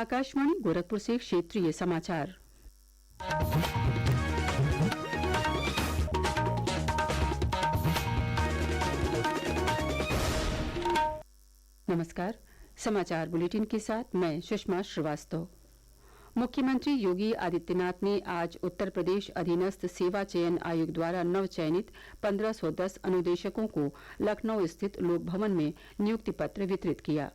आकाशवाणी गोरखपुर से क्षेत्रीय समाचार। नमस्कार। समाचार बुलेटिन के साथ मैं सुषमा श्रीवास्तव। मुख्यमंत्री योगी आदित्यनाथ ने आज उत्तर प्रदेश अधीनस्थ सेवा चयन आयोग द्वारा नव चयनित 1510 अनुदेशकों को लखनऊ स्थित लोक भवन में नियुक्ति पत्र वितरित किया।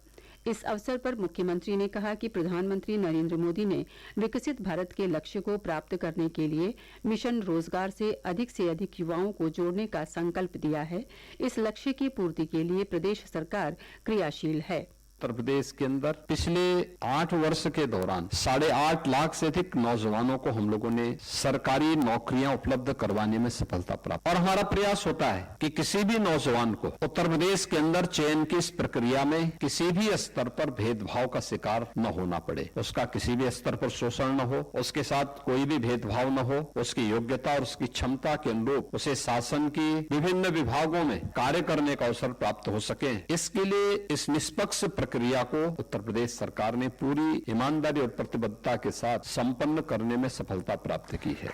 इस अवसर पर मुख्यमंत्री ने कहा कि प्रधानमंत्री नरेंद्र मोदी ने विकसित भारत के लक्ष्य को प्राप्त करने के लिए मिशन रोजगार से अधिक युवाओं को जोड़ने का संकल्प दिया है। इस लक्ष्य की पूर्ति के लिए प्रदेश सरकार क्रियाशील है। उत्तर प्रदेश के अंदर पिछले 8 वर्ष के दौरान 8.5 लाख से अधिक नौजवानों को हम लोगों ने सरकारी नौकरियां उपलब्ध करवाने में सफलता प्राप्त। और हमारा प्रयास होता है कि किसी भी नौजवान को उत्तर प्रदेश के अंदर चयन की इस प्रक्रिया में किसी भी स्तर पर भेदभाव का शिकार न होना पड़े, उसका किसी भी स्तर पर शोषण न हो, उसके साथ कोई भी भेदभाव न हो, उसकी योग्यता और उसकी क्षमता के अनुरूप उसे शासन की विभिन्न विभागों में कार्य करने का अवसर प्राप्त हो सके। इसके लिए इस निष्पक्ष प्रक्रिया को उत्तर प्रदेश सरकार ने पूरी ईमानदारी और प्रतिबद्धता के साथ संपन्न करने में सफलता प्राप्त की है।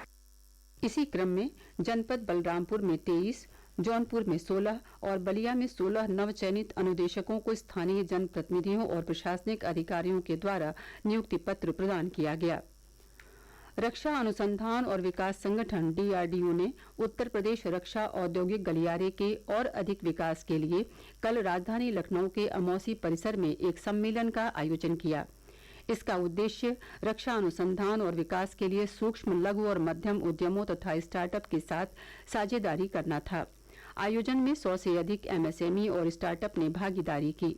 इसी क्रम में जनपद बलरामपुर में 23, जौनपुर में 16 और बलिया में 16 नवचयनित अनुदेशकों को स्थानीय जनप्रतिनिधियों और प्रशासनिक अधिकारियों के द्वारा नियुक्ति पत्र प्रदान किया गया। रक्षा अनुसंधान और विकास संगठन DRDO ने उत्तर प्रदेश रक्षा औद्योगिक गलियारे के और अधिक विकास के लिए कल राजधानी लखनऊ के अमौसी परिसर में एक सम्मेलन का आयोजन किया। इसका उद्देश्य रक्षा अनुसंधान और विकास के लिए सूक्ष्म, लघु और मध्यम उद्यमों तथा स्टार्टअप के साथ साझेदारी करना था। आयोजन में 100 से अधिक MSME और स्टार्टअप ने भागीदारी की।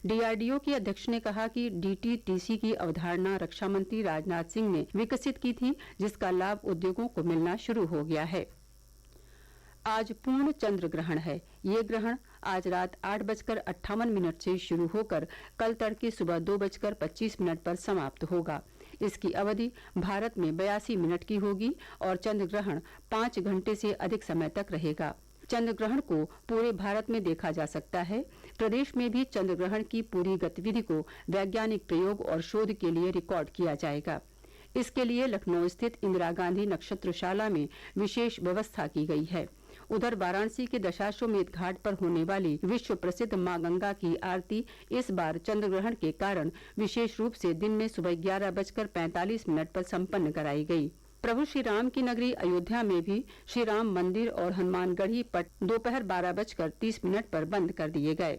DRDO के अध्यक्ष ने कहा कि DTTC की अवधारणा रक्षा मंत्री राजनाथ सिंह ने विकसित की थी, जिसका लाभ उद्योगों को मिलना शुरू हो गया है। आज पूर्ण चंद्र ग्रहण है। ये ग्रहण आज रात 8:58 से शुरू होकर कल तड़के सुबह 2:25 पर समाप्त होगा। इसकी अवधि भारत में 82 मिनट की होगी और चंद्र ग्रहण 5 घंटे से अधिक समय तक रहेगा। चंद्र ग्रहण को पूरे भारत में देखा जा सकता है। प्रदेश में भी चंद्र ग्रहण की पूरी गतिविधि को वैज्ञानिक प्रयोग और शोध के लिए रिकॉर्ड किया जाएगा। इसके लिए लखनऊ स्थित इंदिरा गांधी नक्षत्रशाला में विशेष व्यवस्था की गई है। उधर वाराणसी के दशाश्वमेध घाट पर होने वाली विश्व प्रसिद्ध मां गंगा की आरती इस बार चंद्र ग्रहण के कारण विशेष रूप से दिन में सुबह 11:45 पर संपन्न कराई गई। प्रभु श्री राम की नगरी अयोध्या में भी श्री राम मंदिर और हनुमानगढ़ी पट दोपहर 12:30 पर बंद कर दिए गए।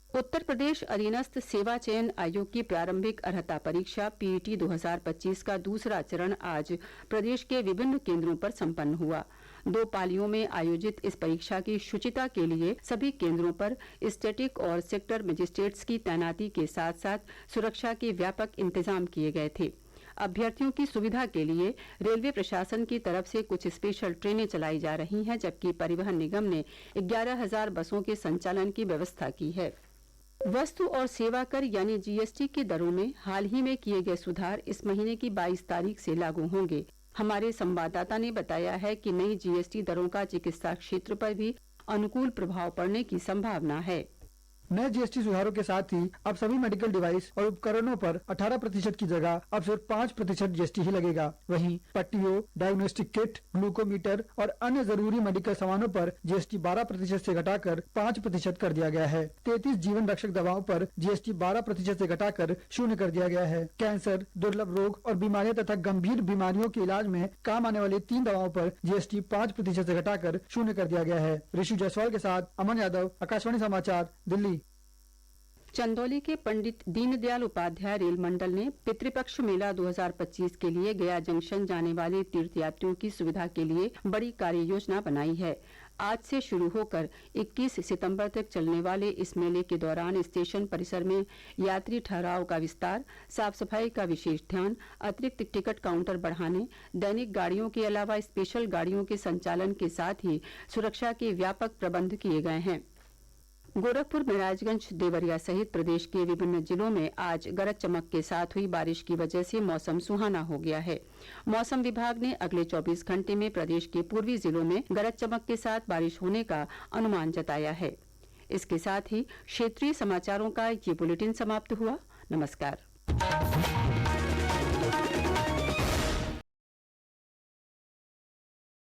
उत्तर प्रदेश अधीनस्थ सेवा चयन आयोग की प्रारंभिक अर्हता परीक्षा PET 2025 का दूसरा चरण आज प्रदेश के विभिन्न केंद्रों पर संपन्न हुआ। 2 पालियों में आयोजित इस परीक्षा की शुचिता के लिए सभी केंद्रों पर स्टैटिक और सेक्टर मजिस्ट्रेट्स की तैनाती के साथ साथ सुरक्षा के व्यापक इंतजाम किए गए थे। अभ्यर्थियों की सुविधा के लिए रेलवे प्रशासन की तरफ से कुछ स्पेशल ट्रेनें चलाई जा रही हैं, जबकि परिवहन निगम ने 11,000 बसों के संचालन की व्यवस्था की है। वस्तु और सेवा कर यानी GST की दरों में हाल ही में किए गए सुधार इस महीने की 22 तारीख से लागू होंगे। हमारे संवाददाता ने बताया है कि नई GST दरों का चिकित्सा क्षेत्र पर भी अनुकूल प्रभाव पड़ने की संभावना है। नए GST सुधारों के साथ ही अब सभी मेडिकल डिवाइस और उपकरणों पर 18% की जगह अब सिर्फ 5% GST ही लगेगा। वहीं पट्टियों, डायग्नोस्टिक किट, ग्लूकोमीटर और अन्य जरूरी मेडिकल सामानों पर GST 12% से घटाकर 5% कर दिया गया है। 33 जीवन रक्षक दवाओं पर GST 12% से घटाकर 0 कर दिया गया है। कैंसर, दुर्लभ रोग और बीमारियां तथा गंभीर बीमारियों के इलाज में काम आने वाली 3 दवाओं पर GST 5% से घटाकर 0 कर दिया गया है। ऋषि जायसवाल के साथ अमन यादव, आकाशवाणी समाचार, दिल्ली। चंदौली के पंडित दीनदयाल उपाध्याय रेल मंडल ने पितृपक्ष मेला 2025 के लिए गया जंक्शन जाने वाले तीर्थयात्रियों की सुविधा के लिए बड़ी कार्य योजना बनाई है। आज से शुरू होकर 21 सितंबर तक चलने वाले इस मेले के दौरान स्टेशन परिसर में यात्री ठहराव का विस्तार, साफ सफाई का विशेष ध्यान, अतिरिक्त टिकट काउंटर बढ़ाने, दैनिक गाड़ियों के अलावा स्पेशल गाड़ियों के संचालन के साथ ही सुरक्षा के व्यापक प्रबंध किए गए हैं। गोरखपुर, महराजगंज, देवरिया सहित प्रदेश के विभिन्न जिलों में आज गरज चमक के साथ हुई बारिश की वजह से मौसम सुहाना हो गया है। मौसम विभाग ने अगले 24 घंटे में प्रदेश के पूर्वी जिलों में गरज चमक के साथ बारिश होने का अनुमान जताया है। इसके साथ ही क्षेत्रीय समाचारों का ये बुलेटिन समाप्त हुआ। नमस्कार।